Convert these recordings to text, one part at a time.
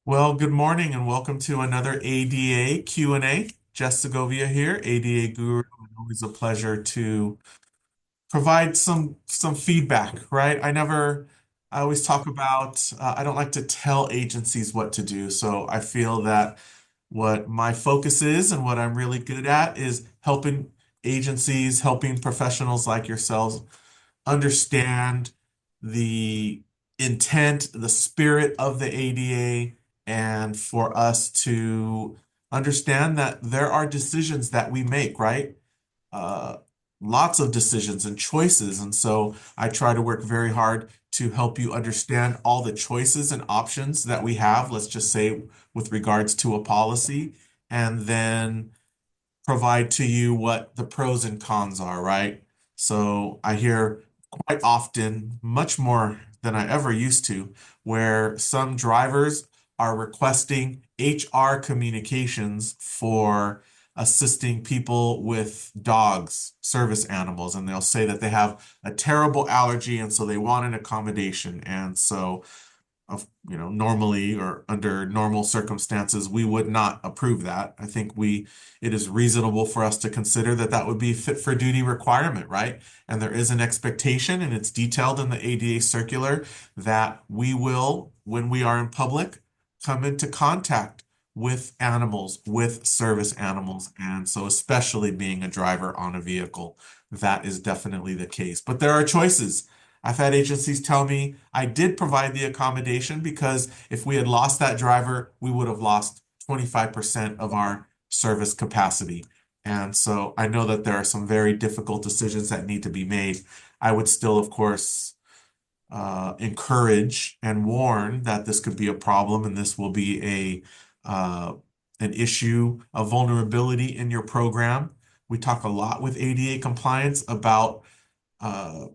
Well, good morning and welcome to another ADA Q&A. Jess Segovia here, ADA Guru. Always a pleasure to provide some feedback, right? I always talk about, I don't like to tell agencies what to do. So I feel that what my focus is and what I'm really good at is helping agencies, helping professionals like yourselves understand the intent, the spirit of the ADA, and for us to understand that there are decisions that we make, right? Uh, Lots of decisions and choices. And so I try to work very hard to help you understand all the choices and options that we have, let's just say with regards to a policy, and then provide to you what the pros and cons are, right? So I hear quite often, much more than I ever used to, where some drivers are requesting HR communications for assisting people with dogs, service animals, and they'll say that they have a terrible allergy and so they want an accommodation. And so normally or under normal circumstances, we would not approve that. I think it is reasonable for us to consider that that would be fit for duty requirement, right? And there is an expectation, and it's detailed in the ADA circular that we will, when we are in public, come into contact with animals, with service animals. And so, especially being a driver on a vehicle, that is definitely the case. But there are choices. I've had agencies tell me I did provide the accommodation because if we had lost that driver, we would have lost 25% of our service capacity. And so I know that there are some very difficult decisions that need to be made. I would still, of course, encourage and warn that this could be a problem and this will be an issue, a vulnerability in your program. We talk a lot with ADA compliance about uh,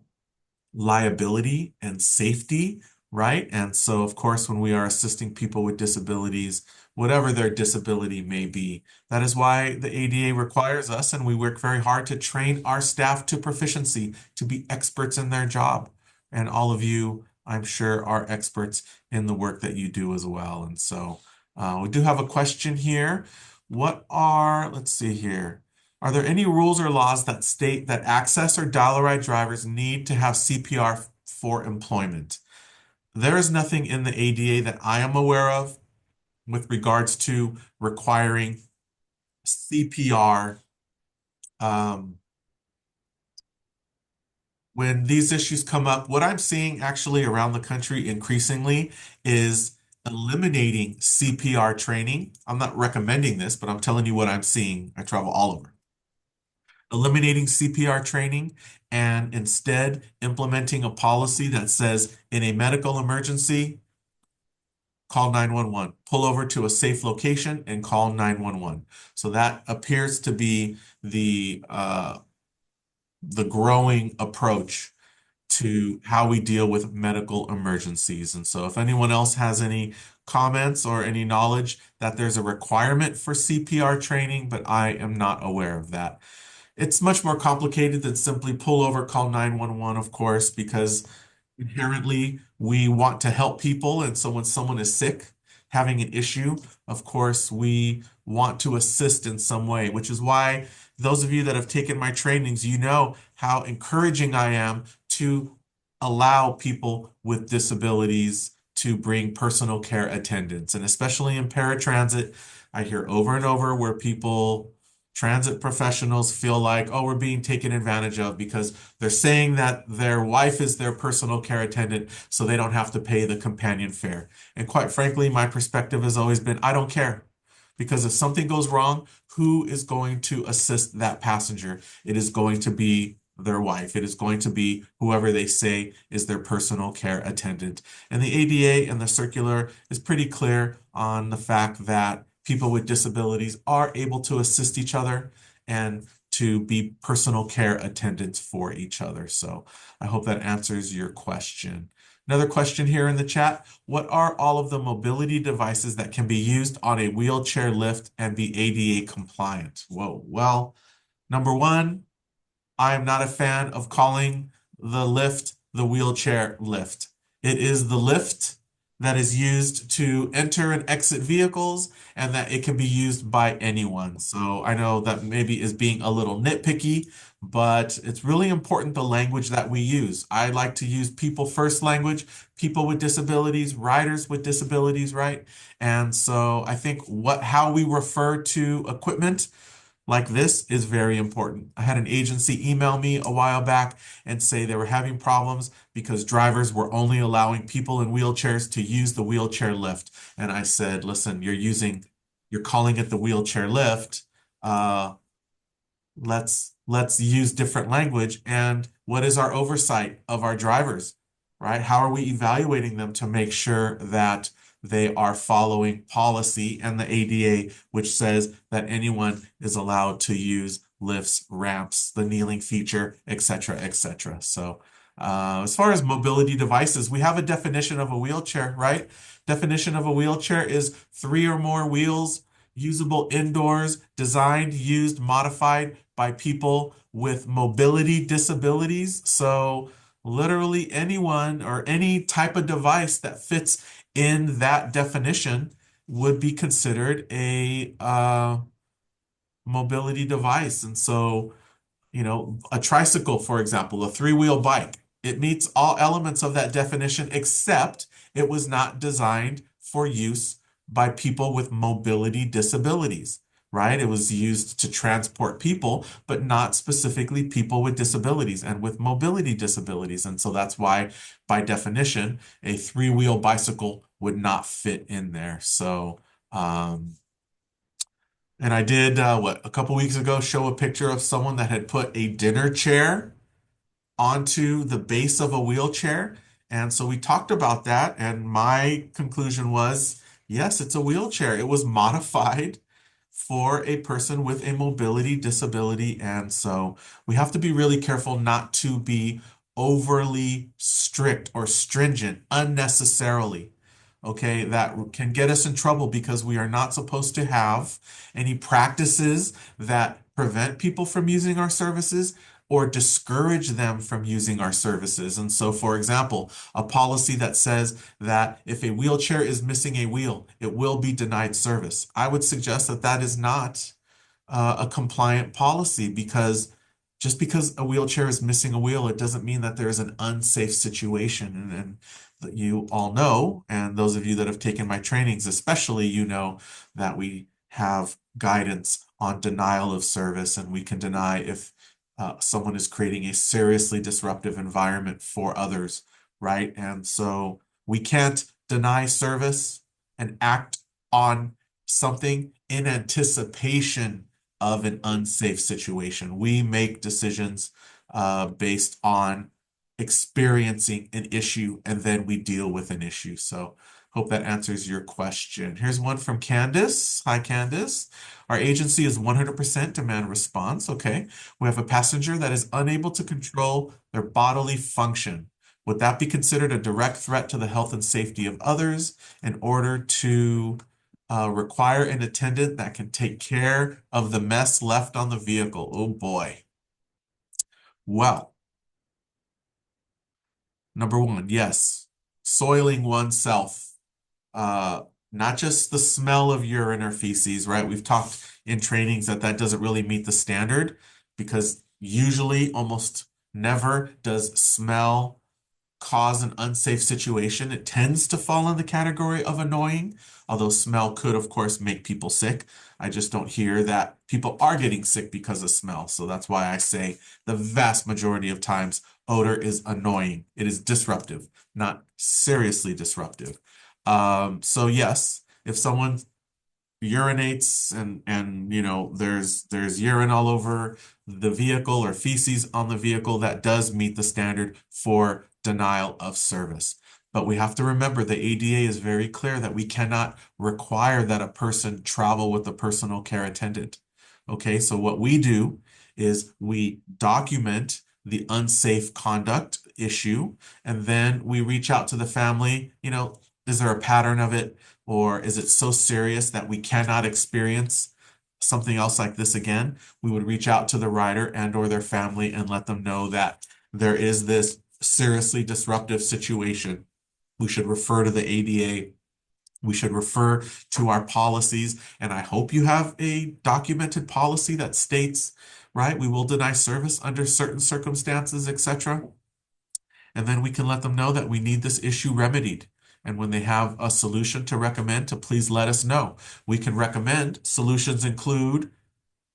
liability and safety, right? And so, of course, when we are assisting people with disabilities, whatever their disability may be, that is why the ADA requires us, and we work very hard to train our staff to proficiency, to be experts in their job. And all of you, I'm sure, are experts in the work that you do as well. And so, we do have a question here. Let's see here. Are there any rules or laws that state that access or dial ride drivers need to have CPR for employment? There is nothing in the ADA that I am aware of with regards to requiring CPR. Um, when these issues come up, what I'm seeing actually around the country increasingly is eliminating CPR training. I'm not recommending this, but I'm telling you what I'm seeing. I travel all over. Eliminating CPR training and instead implementing a policy that says in a medical emergency, call 911, pull over to a safe location and call 911. So that appears to be the growing approach to how we deal with medical emergencies. And so if anyone else has any comments or any knowledge that there's a requirement for CPR training, but I am not aware of that. It's much more complicated than simply pull over, call 911, of course, because inherently we want to help people. And so when someone is sick, having an issue, of course, we want to assist in some way, which is why those of you that have taken my trainings, you know how encouraging I am to allow people with disabilities to bring personal care attendants. And especially in paratransit, I hear over and over where transit professionals feel like, oh, we're being taken advantage of because they're saying that their wife is their personal care attendant, so they don't have to pay the companion fare. And quite frankly, my perspective has always been, I don't care. Because if something goes wrong, who is going to assist that passenger? It is going to be their wife. It is going to be whoever they say is their personal care attendant. And the ADA and the circular is pretty clear on the fact that people with disabilities are able to assist each other and to be personal care attendants for each other. So I hope that answers your question. Another question here in the chat. What are all of the mobility devices that can be used on a wheelchair lift and be ADA compliant? Whoa. Well, number one, I am not a fan of calling the lift the wheelchair lift. It is the lift that is used to enter and exit vehicles and that it can be used by anyone. So I know that maybe is being a little nitpicky, but it's really important the language that we use. I like to use people first language, people with disabilities, riders with disabilities, right? And so I think how we refer to equipment like this is very important. I had an agency email me a while back and say they were having problems because drivers were only allowing people in wheelchairs to use the wheelchair lift. And I said, listen, you're calling it the wheelchair lift. Uh, let's use different language. And what is our oversight of our drivers, right? How are we evaluating them to make sure that they are following policy and the ADA, which says that anyone is allowed to use lifts, ramps, the kneeling feature, etc., etc. So, as far as mobility devices, we have a definition of a wheelchair, right? Definition of a wheelchair is three or more wheels, usable indoors, designed, used, modified by people with mobility disabilities. So, literally anyone or any type of device that fits in that definition would be considered a mobility device. And so, a tricycle, for example, a three-wheel bike, it meets all elements of that definition, except it was not designed for use by people with mobility disabilities, right? It was used to transport people, but not specifically people with disabilities and with mobility disabilities. And so that's why, by definition, a three-wheel bicycle would not fit in there. So, and I did, a couple weeks ago, show a picture of someone that had put a dinner chair onto the base of a wheelchair. And so we talked about that, and my conclusion was, yes, it's a wheelchair. It was modified for a person with a mobility disability. And so we have to be really careful not to be overly strict or stringent unnecessarily. Okay, that can get us in trouble because we are not supposed to have any practices that prevent people from using our services or discourage them from using our services. And so, for example, a policy that says that if a wheelchair is missing a wheel, it will be denied service. I would suggest that that is not a compliant policy, because just because a wheelchair is missing a wheel, it doesn't mean that there is an unsafe situation. And that you all know, and those of you that have taken my trainings, especially, that we have guidance on denial of service, and we can deny if someone is creating a seriously disruptive environment for others, right? And so we can't deny service and act on something in anticipation of an unsafe situation. We make decisions based on experiencing an issue, and then we deal with an issue. So hope that answers your question. Here's one from Candace. Hi, Candace. Our agency is 100% demand response. Okay. We have a passenger that is unable to control their bodily function. Would that be considered a direct threat to the health and safety of others in order to require an attendant that can take care of the mess left on the vehicle? Oh boy. Well, number one, yes, soiling oneself. Not just the smell of urine or feces, right? We've talked in trainings that that doesn't really meet the standard, because usually, almost never, does smell cause an unsafe situation. It tends to fall in the category of annoying, although smell could, of course, make people sick. I just don't hear that people are getting sick because of smell. So that's why I say the vast majority of times odor is annoying. It is disruptive, not seriously disruptive. So yes, if someone urinates and there's urine all over the vehicle or feces on the vehicle, that does meet the standard for denial of service. But we have to remember the ADA is very clear that we cannot require that a person travel with a personal care attendant. Okay, so what we do is we document the unsafe conduct issue, and then we reach out to the family. Is there a pattern of it? Or is it so serious that we cannot experience something else like this again? We would reach out to the rider and or their family and let them know that there is this seriously disruptive situation. We should refer to the ADA. We should refer to our policies. And I hope you have a documented policy that states, right, we will deny service under certain circumstances, etc. And then we can let them know that we need this issue remedied. And when they have a solution to recommend, to please let us know. We can recommend solutions include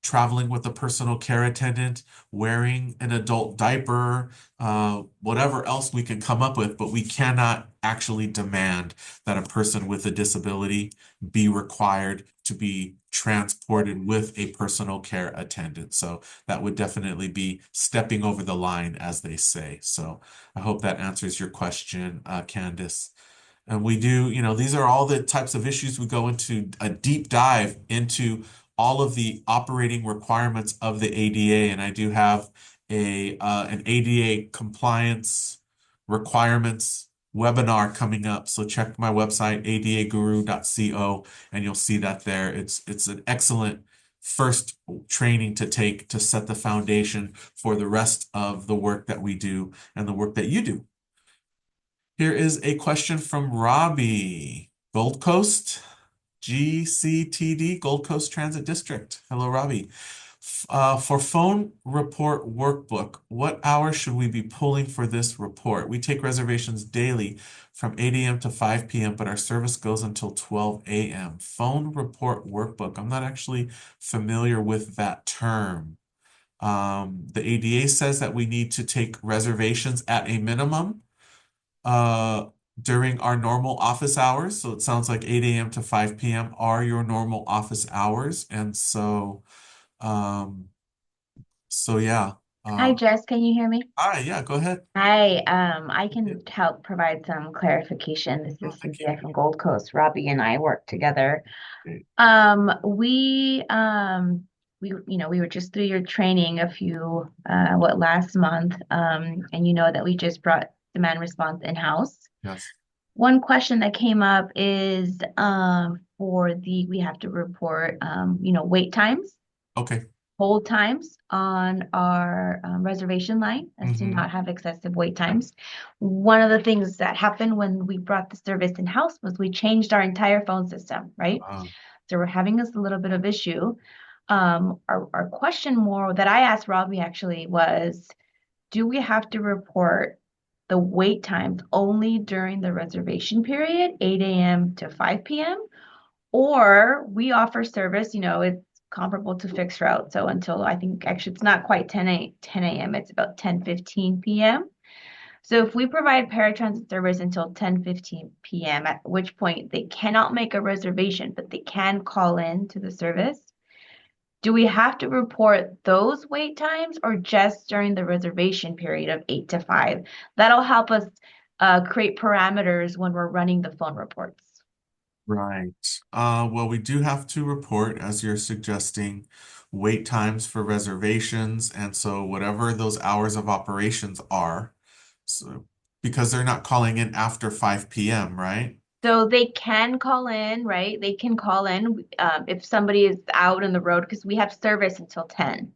traveling with a personal care attendant, wearing an adult diaper, whatever else we can come up with, but we cannot actually demand that a person with a disability be required to be transported with a personal care attendant. So that would definitely be stepping over the line, as they say. So I hope that answers your question, Candice. And we do, these are all the types of issues we go into a deep dive into all of the operating requirements of the ADA. And I do have an ADA compliance requirements webinar coming up. So check my website, adaguru.co, and you'll see that there. It's an excellent first training to take to set the foundation for the rest of the work that we do and the work that you do. Here is a question from Robbie. Gold Coast, GCTD, Gold Coast Transit District. Hello, Robbie. For phone report workbook, what hours should we be pulling for this report? We take reservations daily from 8 a.m. to 5 p.m., but our service goes until 12 a.m. Phone report workbook. I'm not actually familiar with that term. The ADA says that we need to take reservations at a minimum during our normal office hours. So it sounds like 8 a.m. to 5 p.m. are your normal office hours. And so yeah. Hi, Jess, can you hear me? Hi, yeah, go ahead. Hi, I can help provide some clarification. This Oh, is thank you. Cynthia from Gold Coast. Robbie and I work together. Great. We were just through your training a few, last month, and you know that we just brought demand response in-house. Yes. One question that came up is, we have to report, wait times, Okay. hold times on our reservation line as to Mm-hmm. not have excessive wait times. One of the things that happened when we brought the service in-house was we changed our entire phone system, right? So we're having this a little bit of issue. Our question more that I asked Robbie actually was, do we have to report the wait times only during the reservation period, 8 a.m. to 5 p.m.? Or we offer service, it's comparable to fixed route. So until I think actually it's not quite 10 a.m., it's about 10:15 p.m. So if we provide paratransit service until 10:15 p.m., at which point they cannot make a reservation, but they can call in to the service, do we have to report those wait times or just during the reservation period of 8 to 5? That'll help us create parameters when we're running the phone reports. Right. Well, we do have to report, as you're suggesting, wait times for reservations. And so whatever those hours of operations are, so because they're not calling in after 5 p.m., right? So they can call in, right? They can call in if somebody is out on the road because we have service until 10.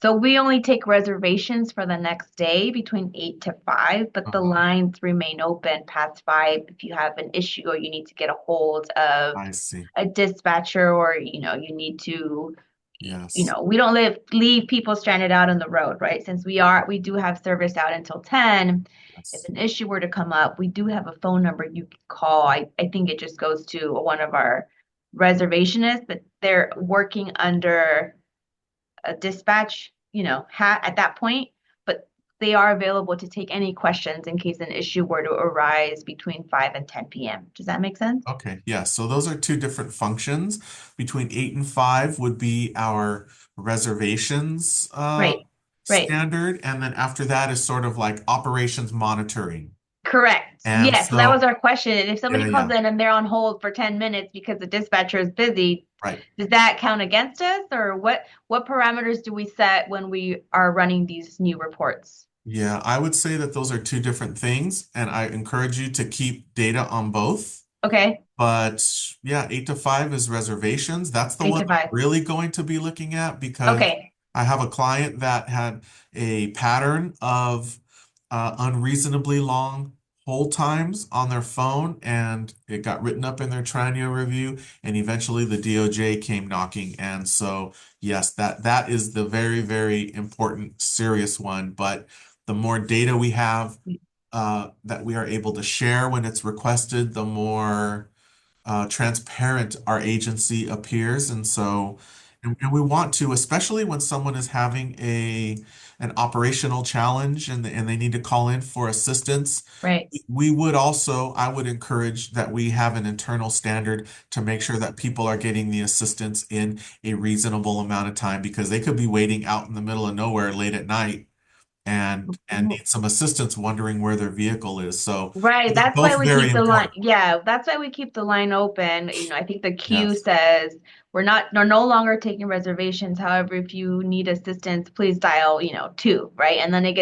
So we only take reservations for the next day between 8 to 5, but the Uh-huh. lines remain open past 5 if you have an issue or you need to get a hold of I see. a dispatcher or you need to Yes. we don't leave people stranded out on the road, right? Since we do have service out until 10. If Yes. an issue were to come up, we do have a phone number you can call. I think it just goes to one of our reservationists, but they're working under a dispatch, hat at that point, but they are available to take any questions in case an issue were to arise between 5 and 10 p.m. Does that make sense? Okay. Yeah. So those are two different functions. Between 8 and 5 would be our reservations Right. Right. standard. And then after that is sort of like operations monitoring. Correct. And Yes, that was so, our question. And if somebody yeah, calls yeah. in and they're on hold for 10 minutes because the dispatcher is busy, Right. does that count against us? Or what parameters do we set when we are running these new reports? Yeah, I would say that those are two different things, and I encourage you to keep data on both. Okay, But yeah, 8 to 5 is reservations. That's the 8 one to I'm 5. really going to be looking at because Okay. I have a client that had a pattern of unreasonably long hold times on their phone, and it got written up in their Tranio review, and eventually the DOJ came knocking. And so, yes, that is the very, very important, serious one. But the more data we have that we are able to share when it's requested, the more transparent our agency appears. And so, and we want to, especially when someone is having an operational challenge and they need to call in for assistance. Right. We would also, I would encourage that we have an internal standard to make sure that people are getting the assistance in a reasonable amount of time, because they could be waiting out in the middle of nowhere late at night and need some assistance wondering where their vehicle is. So Right. they're That's why both we very keep the line. important. Yeah, that's why we keep the line open. I think the queue Yes. says we're no longer taking reservations. However, if you need assistance, please dial, two, right? And then it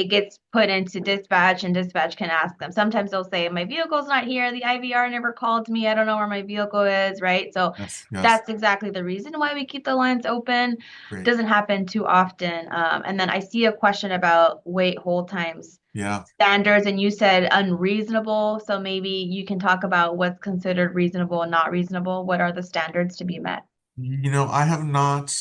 gets put into dispatch, and dispatch can ask them. Sometimes they'll say, my vehicle's not here. The IVR never called me. I don't know where my vehicle is, right? So Yes. Yes. that's exactly the reason why we keep the lines open. Great. Doesn't happen too often. And then I see a question about wait hold times Yeah. standards, and you said unreasonable. So maybe you can talk about what's considered reasonable and not reasonable. What are the standards to be met? I have not.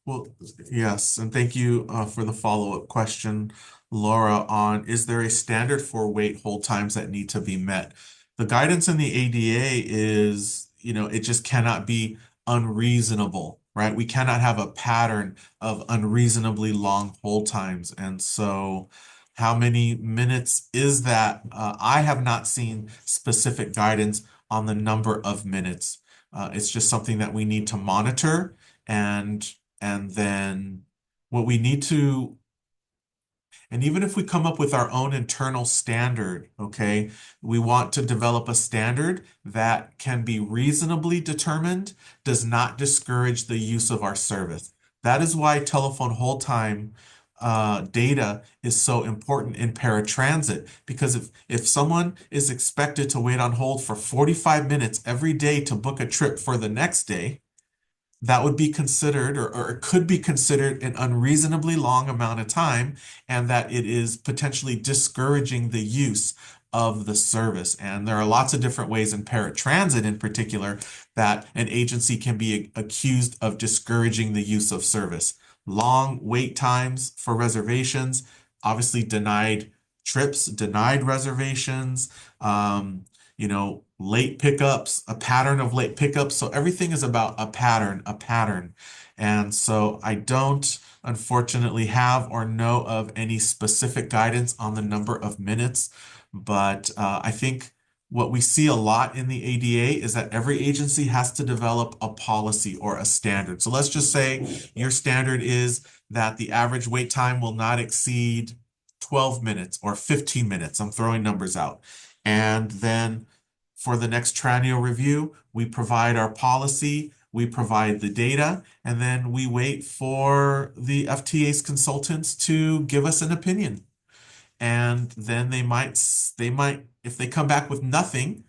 Well, yes, and thank you for the follow-up question, Laura, on is there a standard for wait hold times that need to be met? The guidance in the ADA is, it just cannot be unreasonable, right? We cannot have a pattern of unreasonably long hold times. And so, how many minutes is that? I have not seen specific guidance on the number of minutes. It's just something that we need to monitor, and and then what we need to, and even if we come up with our own internal standard, okay, we want to develop a standard that can be reasonably determined, does not discourage the use of our service. That is why telephone hold time data is so important in paratransit, because if someone is expected to wait on hold for 45 minutes every day to book a trip for the next day, that would be considered, or it could be considered, an unreasonably long amount of time, and that it is potentially discouraging the use of the service. And there are lots of different ways in paratransit in particular that an agency can be accused of discouraging the use of service. Long wait times for reservations, obviously denied trips, denied reservations, late pickups, a pattern of late pickups. So everything is about a pattern, a pattern. And so I don't unfortunately have or know of any specific guidance on the number of minutes, but I think what we see a lot in the ADA is that every agency has to develop a policy or a standard. So let's just say your standard is that the average wait time will not exceed 12 minutes or 15 minutes. I'm throwing numbers out. And then for the next triennial review, we provide our policy, we provide the data, and then we wait for the FTA's consultants to give us an opinion. And then they might, if they come back with nothing,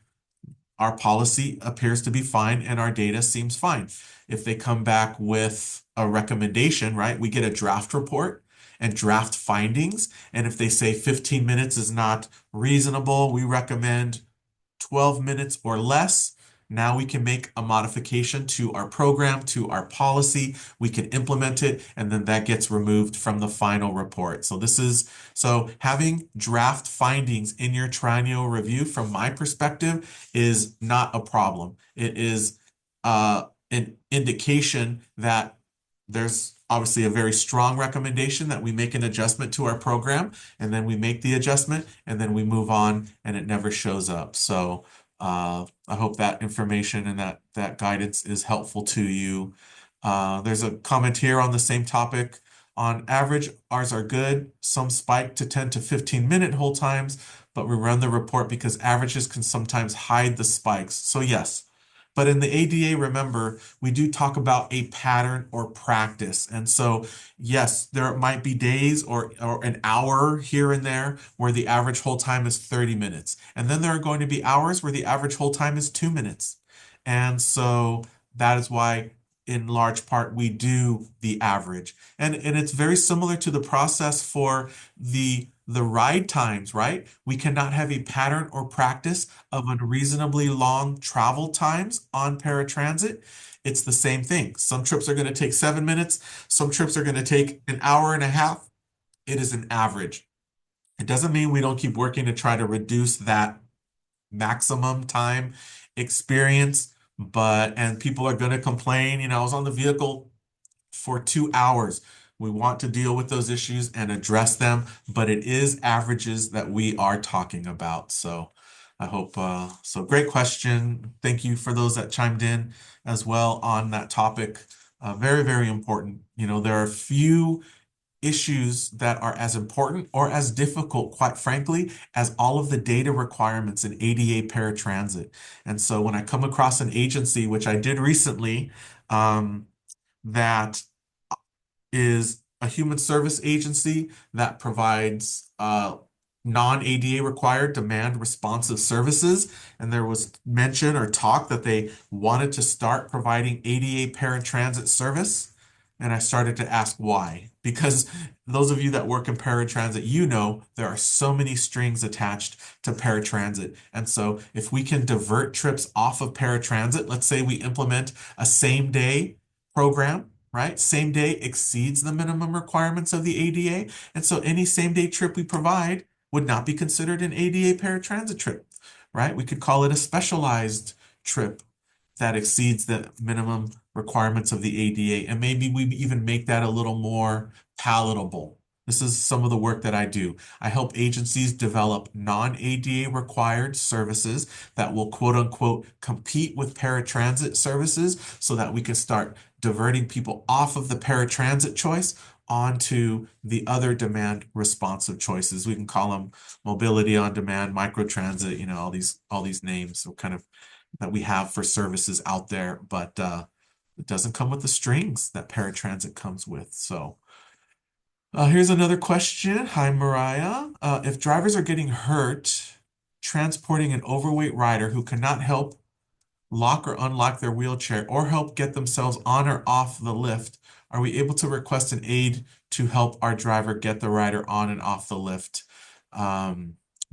our policy appears to be fine and our data seems fine. If they come back with a recommendation, right, we get a draft report and draft findings. And if they say 15 minutes is not reasonable, we recommend 12 minutes or less. Now we can make a modification to our program, to our policy. We can implement it, and then that gets removed from the final report. So having draft findings in your triennial review, from my perspective, is not a problem. It is an indication that there's obviously a very strong recommendation that we make an adjustment to our program, and then we make the adjustment, and then we move on, and it never shows up. So I hope that information and that guidance is helpful to you. There's a comment here on the same topic. On average, ours are good. Some spike to 10 to 15-minute hold times, but we run the report because averages can sometimes hide the spikes. So yes, but in the ADA, remember, we do talk about a pattern or practice. And so, yes, there might be days or an hour here and there where the average hold time is 30 minutes. And then there are going to be hours where the average hold time is 2 minutes. And so that is why in large part, we do the average. And it's very similar to the process for the ride times, right? We cannot have a pattern or practice of unreasonably long travel times on paratransit. It's the same thing. Some trips are going to take 7 minutes, some trips are going to take an hour and a half. It is an average. It doesn't mean we don't keep working to try to reduce that maximum time experience, and people are going to complain, I was on the vehicle for 2 hours. We want to deal with those issues and address them, but it is averages that we are talking about. So I hope, so great question. Thank you for those that chimed in as well on that topic. Very, very important. There are few issues that are as important or as difficult, quite frankly, as all of the data requirements in ADA paratransit. And so when I come across an agency, which I did recently, that is a human service agency that provides non-ADA required demand responsive services. And there was mention or talk that they wanted to start providing ADA paratransit service. And I started to ask why. Because those of you that work in paratransit, there are so many strings attached to paratransit. And so if we can divert trips off of paratransit, let's say we implement a same day program, right? Same day exceeds the minimum requirements of the ADA. And so any same day trip we provide would not be considered an ADA paratransit trip, right? We could call it a specialized trip that exceeds the minimum requirements of the ADA. And maybe we even make that a little more palatable. This is some of the work that I do. I help agencies develop non-ADA required services that will quote unquote compete with paratransit services so that we can start diverting people off of the paratransit choice onto the other demand responsive choices. We can call them mobility on demand, microtransit, all these names so kind of that we have for services out there, but it doesn't come with the strings that paratransit comes with. So here's another question. Hi, Mariah. If drivers are getting hurt transporting an overweight rider who cannot help lock or unlock their wheelchair or help get themselves on or off the lift, are we able to request an aid to help our driver get the rider on and off the lift?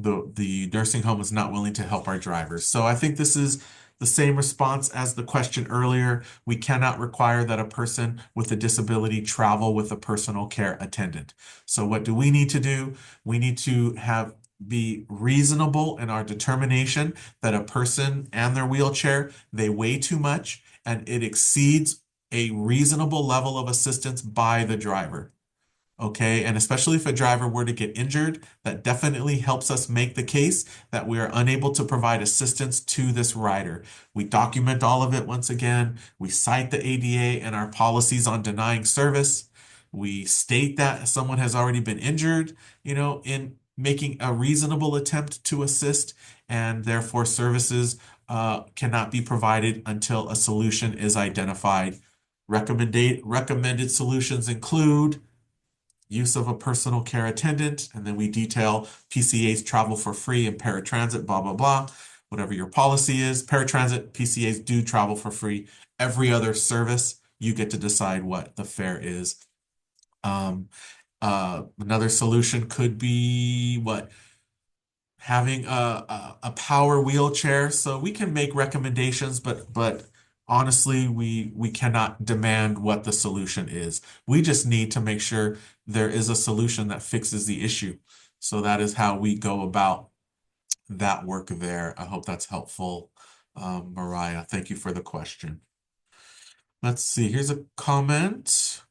The nursing home is not willing to help our drivers. So I think this is the same response as the question earlier. We cannot require that a person with a disability travel with a personal care attendant. So what do we need to do? We need to be reasonable in our determination that a person and their wheelchair, they weigh too much and it exceeds a reasonable level of assistance by the driver. Okay, and especially if a driver were to get injured, that definitely helps us make the case that we are unable to provide assistance to this rider. We document all of it once again. We cite the ADA and our policies on denying service. We state that someone has already been injured, in making a reasonable attempt to assist, and therefore services cannot be provided until a solution is identified. Recommended solutions include use of a personal care attendant, and then we detail PCAs travel for free and paratransit, blah, blah, blah. Whatever your policy is, paratransit, PCAs do travel for free. Every other service, you get to decide what the fare is. Another solution could be having a power wheelchair. So we can make recommendations, but honestly, we cannot demand what the solution is. We just need to make sure there is a solution that fixes the issue. So that is how we go about that work there. I hope that's helpful, Mariah. Thank you for the question. Let's see, here's a comment.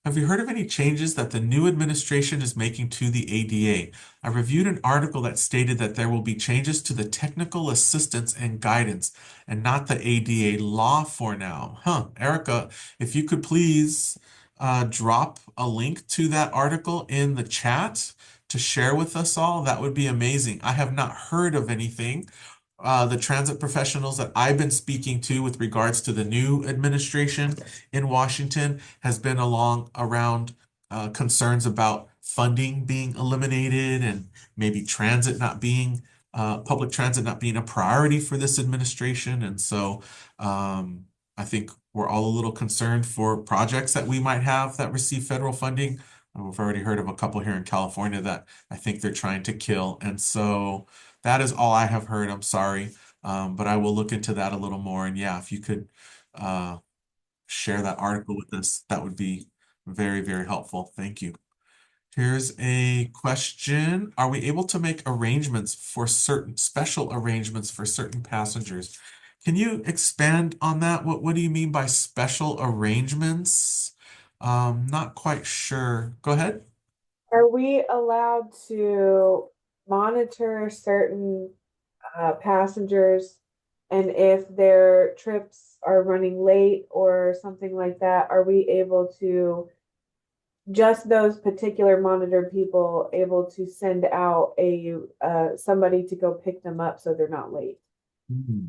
Have you heard of any changes that the new administration is making to the ADA? I reviewed an article that stated that there will be changes to the technical assistance and guidance and not the ADA law for now. Erica, if you could please drop a link to that article in the chat to share with us all, that would be amazing. I have not heard of anything. The transit professionals that I've been speaking to with regards to the new administration in Washington has been around concerns about funding being eliminated and maybe public transit not being a priority for this administration. And so I think we're all a little concerned for projects that we might have that receive federal funding. We've already heard of a couple here in California that I think they're trying to kill. And so that is all I have heard. I'm sorry. But I will look into that a little more. And yeah, if you could uh, share that article with us, that would be very, very helpful. Thank you. Here's a question. Are we able to make arrangements for certain special arrangements for certain passengers? Can you expand on that? What do you mean by special arrangements? Not quite sure. Go ahead. Are we allowed to monitor certain passengers and if their trips are running late or something like that, are we able to just those particular monitored people able to send out a somebody to go pick them up so they're not late? Hmm.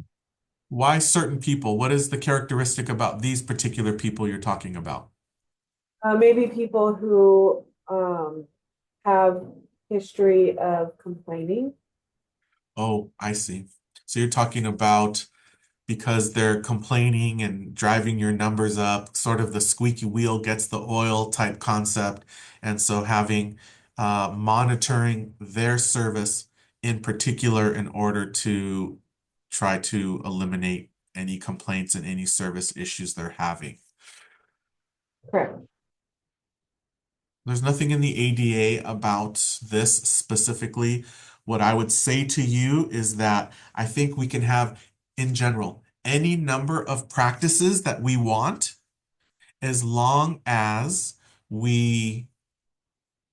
Why certain people? What is the characteristic about these particular people you're talking about? Maybe people who have history of complaining. Oh, I see. So you're talking about because they're complaining and driving your numbers up, sort of the squeaky wheel gets the oil type concept. And so having monitoring their service in particular in order to try to eliminate any complaints and any service issues they're having. Correct. There's nothing in the ADA about this specifically. What I would say to you is that I think we can have, in general, any number of practices that we want as long as we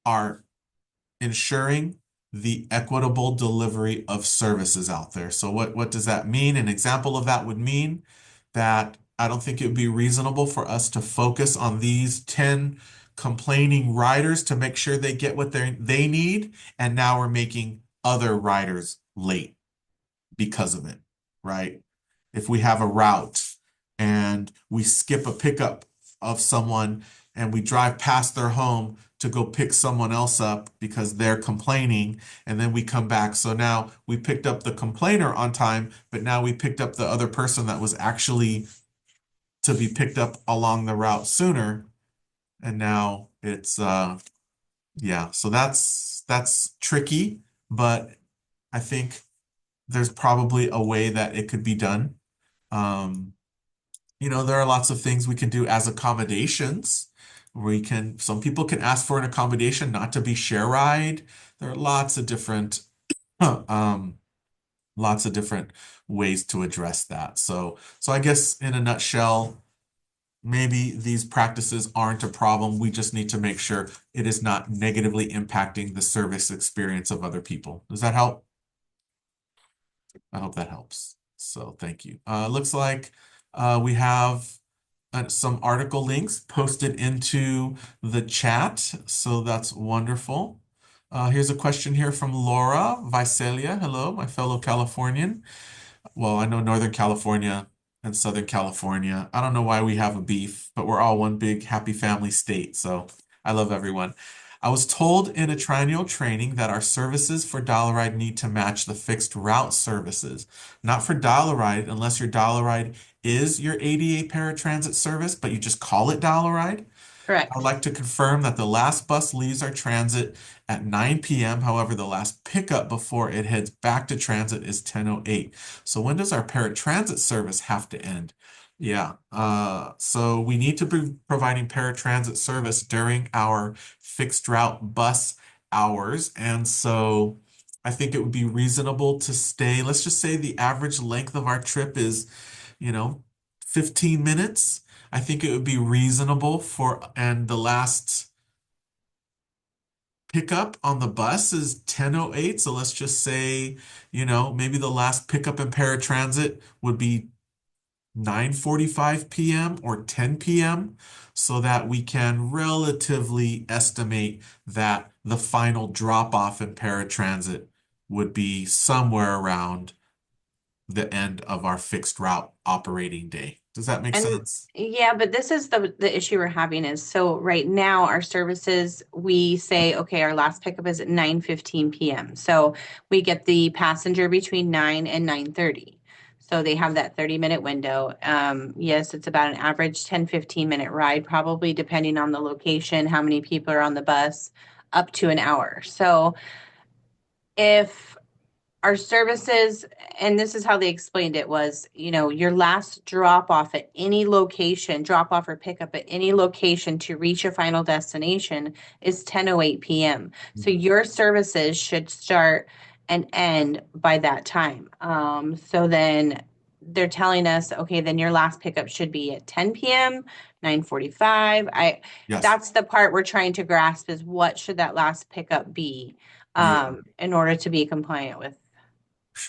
are ensuring the equitable delivery of services out there. So what does that mean? An example of that would mean that I don't think it would be reasonable for us to focus on these 10 complaining riders to make sure they get what they need, and now we're making other riders late because of it, right? If we have a route and we skip a pickup of someone and we drive past their home to go pick someone else up because they're complaining, and then we come back. So now we picked up the complainer on time, but now we picked up the other person that was actually to be picked up along the route sooner. And now it's yeah, so that's tricky, but I think there's probably a way that it could be done. Um, there are lots of things we can do as accommodations. Some people can ask for an accommodation not to be share ride. There are um, lots of different ways to address that. So I guess in a nutshell, maybe these practices aren't a problem. We just need to make sure it is not negatively impacting the service experience of other people. Does that help? I hope that helps. So thank you. Looks like we have some article links posted into the chat. So that's wonderful. Here's a question here from Laura Visalia. Hello, my fellow Californian. Well, I know Northern California and Southern California. I don't know why we have a beef, but we're all one big happy family state. So I love everyone. I was told in a triennial training that our services for Dollaride need to match the fixed route services, not for Dollaride unless your Dollaride is your ADA paratransit service, but you just call it Dollaride. I'd Correct. like to confirm that the last bus leaves our transit at 9 p.m. However, the last pickup before it heads back to transit is 10:08. So when does our paratransit service have to end? Yeah, so we need to be providing paratransit service during our fixed route bus hours. And so I think it would be reasonable to stay, let's just say the average length of our trip is, you know, 15 minutes. I think it would be reasonable and the last pickup on the bus is 10:08. So let's just say, maybe the last pickup in paratransit would be 9:45 p.m. or 10 p.m. so that we can relatively estimate that the final drop off in paratransit would be somewhere around the end of our fixed route operating day. Does that make And sense? yeah, but this is the issue we're having is so right now our services we say okay, our last pickup is at 9:15 p.m. So we get the passenger between 9 and 9:30. So they have that 30-minute window. Yes, it's about an average 10-15 minute ride, probably depending on the location, how many people are on the bus, up to an hour. So if our services, and this is how they explained it, was, your last drop off at any location, drop off or pick up at any location to reach a final destination is 10:08 p.m. So your services should start and end by that time. So then they're telling us, okay, then your last pickup should be at 10 p.m., 9:45. Yes. That's the part we're trying to grasp, is what should that last pickup be, Yeah. in order to be compliant with.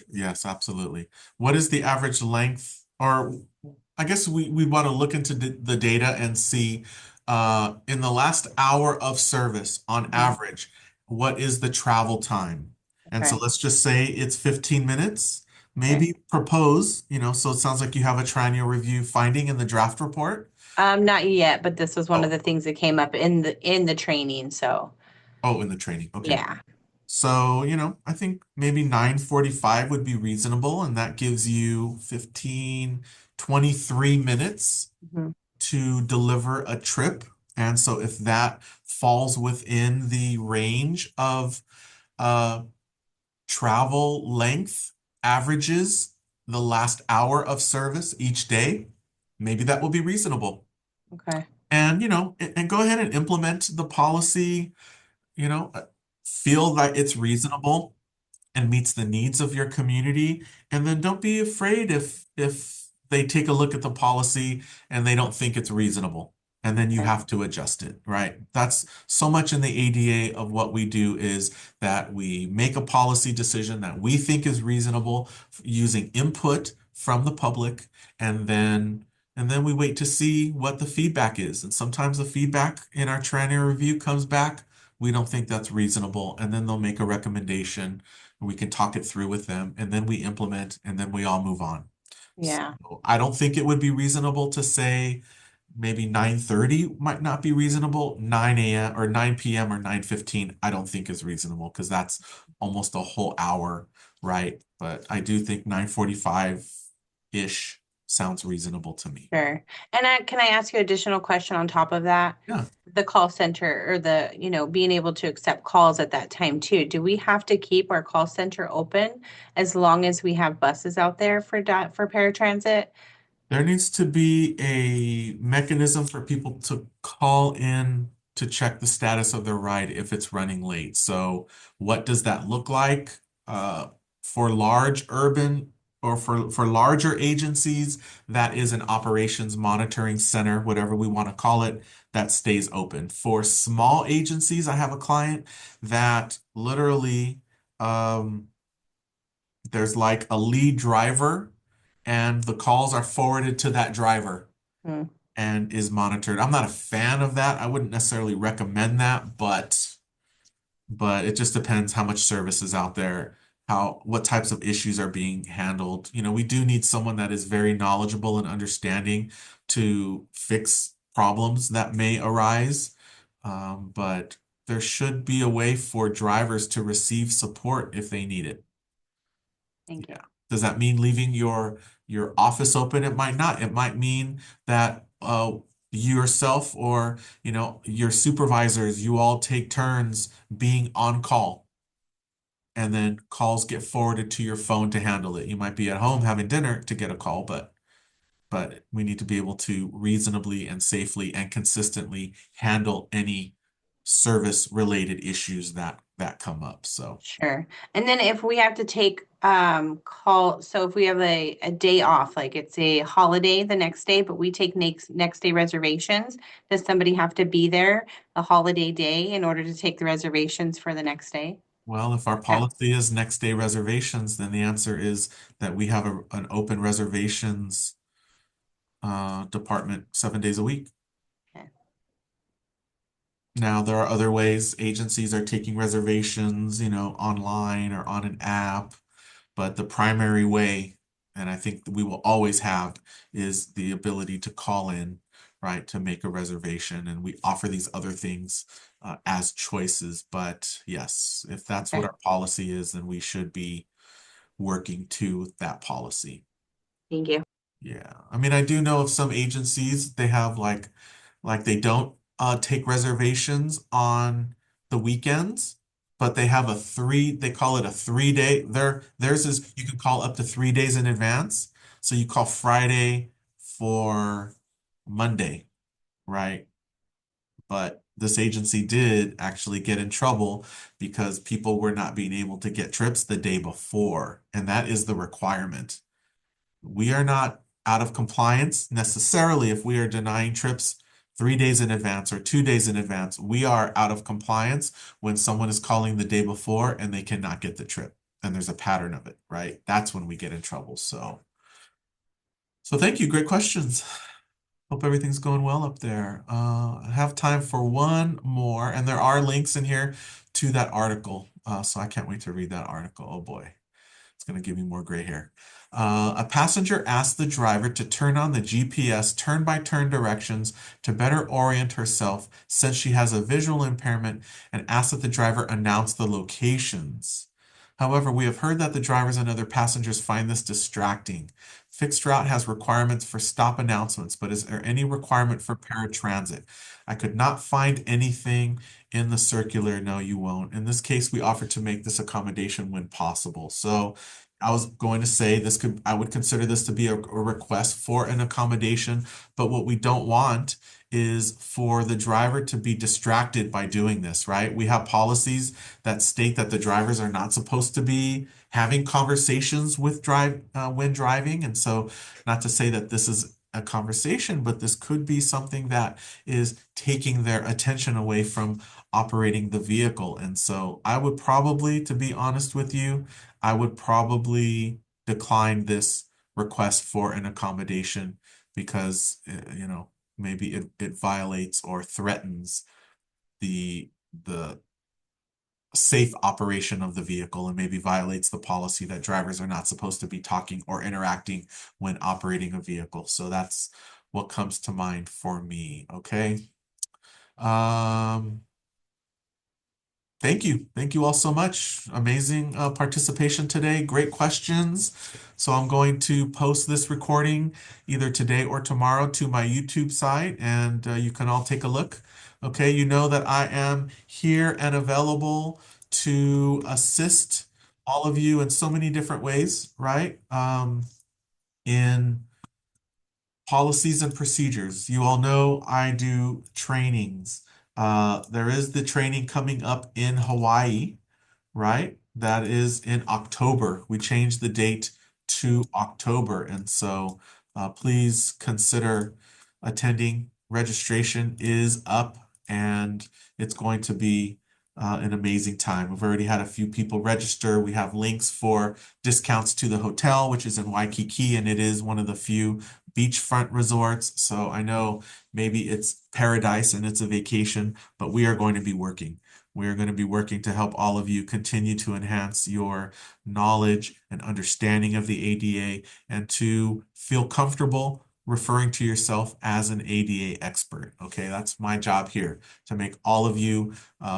Yes, absolutely. What is the average length? Or I guess we want to look into the data and see in the last hour of service on average, what is the travel time? And so Okay. let's just say it's 15 minutes. Okay. Maybe propose, so it sounds like you have a triennial review finding in the draft report. Not yet, but this was one of Oh, the things that came up in the training. So oh, in the training. Okay. yeah. So, I think maybe 9:45 would be reasonable, and that gives you 15, 23 minutes Mhm. to deliver a trip. And so if that falls within the range of uh, travel length averages the last hour of service each day, maybe that will be reasonable. Okay. And, and go ahead and implement the policy, you know, uh, feel that it's reasonable and meets the needs of your community. And then don't be afraid if they take a look at the policy and they don't think it's reasonable. And then you Okay. have to adjust it, right? That's so much in the ADA of what we do is that we make a policy decision that we think is reasonable using input from the public, and then we wait to see what the feedback is. And sometimes the feedback in our triennial review comes back, we don't think that's reasonable, and then they'll make a recommendation. We can talk it through with them, and then we implement, and then we all move on. Yeah. So I don't think it would be reasonable to say maybe 9:30 might not be reasonable. 9 a.m. or 9 p.m. or 9:15, I don't think is reasonable because that's almost a whole hour, right? But I do think 9:45-ish sounds reasonable to me. Sure. And can I ask you additional question on top of that? Yeah. The call center, or being able to accept calls at that time too. Do we have to keep our call center open as long as we have buses out there for paratransit? There needs to be a mechanism for people to call in to check the status of their ride if it's running late. So what does that look like? For large urban or for larger agencies, that is an operations monitoring center, whatever we want to call it, that stays open. For small agencies, I have a client that literally there's like a lead driver and the calls are forwarded to that driver Hmm. and is monitored. I'm not a fan of that. I wouldn't necessarily recommend that, but it just depends how much service is out there, what types of issues are being handled. We do need someone that is very knowledgeable and understanding to fix problems that may arise. But there should be a way for drivers to receive support if they need it. Thank you. Yeah. Does that mean leaving your office open? It might not. It might mean that yourself or your supervisors, you all take turns being on call, and then calls get forwarded to your phone to handle it. You might be at home having dinner to get a call, but we need to be able to reasonably and safely and consistently handle any service related issues that come up. So Sure. And then if we have to take so if we have a day off, like it's a holiday the next day, but we take next day reservations, does somebody have to be there the holiday day in order to take the reservations for the next day? well, if our policy is next day reservations, then the answer is that we have an open reservations department 7 days a week. Okay. Now, there are other ways agencies are taking reservations, online or on an app, but the primary way, and I think we will always have, is the ability to call in, right, to make a reservation. And we offer these other things as choices. But yes, if that's what Okay. our policy is, then we should be working to that policy. Thank you. Yeah. I mean, I do know of some agencies, they have like they don't take reservations on the weekends, but they have they call it a 3 day. Theirs is you can call up to 3 days in advance. So you call Friday for Monday, right? But this agency did actually get in trouble because people were not being able to get trips the day before, and that is the requirement. We are not out of compliance necessarily if we are denying trips 3 days in advance or 2 days in advance. We are out of compliance when someone is calling the day before and they cannot get the trip. And there's a pattern of it, right? That's when we get in trouble. So thank you. Great questions. Hope everything's going well up there. I have time for one more, and there are links in here to that article. So I can't wait to read that article. Oh boy. It's going to give me more gray hair. A passenger asked the driver to turn on the GPS turn-by-turn directions to better orient herself since she has a visual impairment and asked that the driver announce the locations. However, we have heard that the drivers and other passengers find this distracting. Fixed Route has requirements for stop announcements, but is there any requirement for paratransit? I could not find anything in the circular. No, you won't. In this case, we offer to make this accommodation when possible. So I was going to say I would consider this to be a request for an accommodation, but what we don't want is for the driver to be distracted by doing this, right? We have policies that state that the drivers are not supposed to be having conversations with when driving. And so not to say that this is a conversation, but this could be something that is taking their attention away from operating the vehicle. And so I would probably, to be honest with you, I would probably decline this request for an accommodation because, maybe it violates or threatens the safe operation of the vehicle and maybe violates the policy that drivers are not supposed to be talking or interacting when operating a vehicle. So that's what comes to mind for me. Okay. Thank you. Thank you all so much. Amazing participation today. Great questions. So I'm going to post this recording either today or tomorrow to my YouTube site, and you can all take a look. Okay, you know that I am here and available to assist all of you in so many different ways, right? In policies and procedures. You all know I do trainings. There is the training coming up in Hawaii, right? That is in October. We changed the date to October. And so please consider attending. Registration is up and it's going to be an amazing time. We've already had a few people register. We have links for discounts to the hotel, which is in Waikiki, and it is one of the few beachfront resorts. So I know maybe it's paradise and it's a vacation, but we are going to be working. We are going to be working to help all of you continue to enhance your knowledge and understanding of the ADA and to feel comfortable referring to yourself as an ADA expert. Okay, that's my job here, to make all of you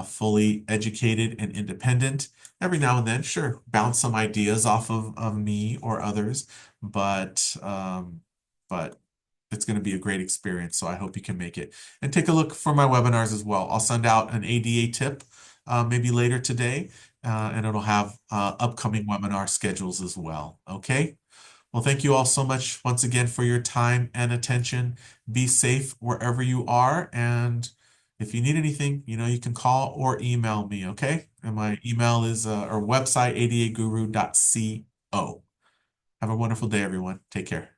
fully educated and independent. Every now and then, sure, bounce some ideas off of me or others, but it's going to be a great experience. So I hope you can make it. And take a look for my webinars as well. I'll send out an ADA tip maybe later today, and it'll have upcoming webinar schedules as well. Okay. Well, thank you all so much once again for your time and attention. Be safe wherever you are. And if you need anything, you can call or email me. Okay. And my email is our website, adaguru.co. Have a wonderful day, everyone. Take care.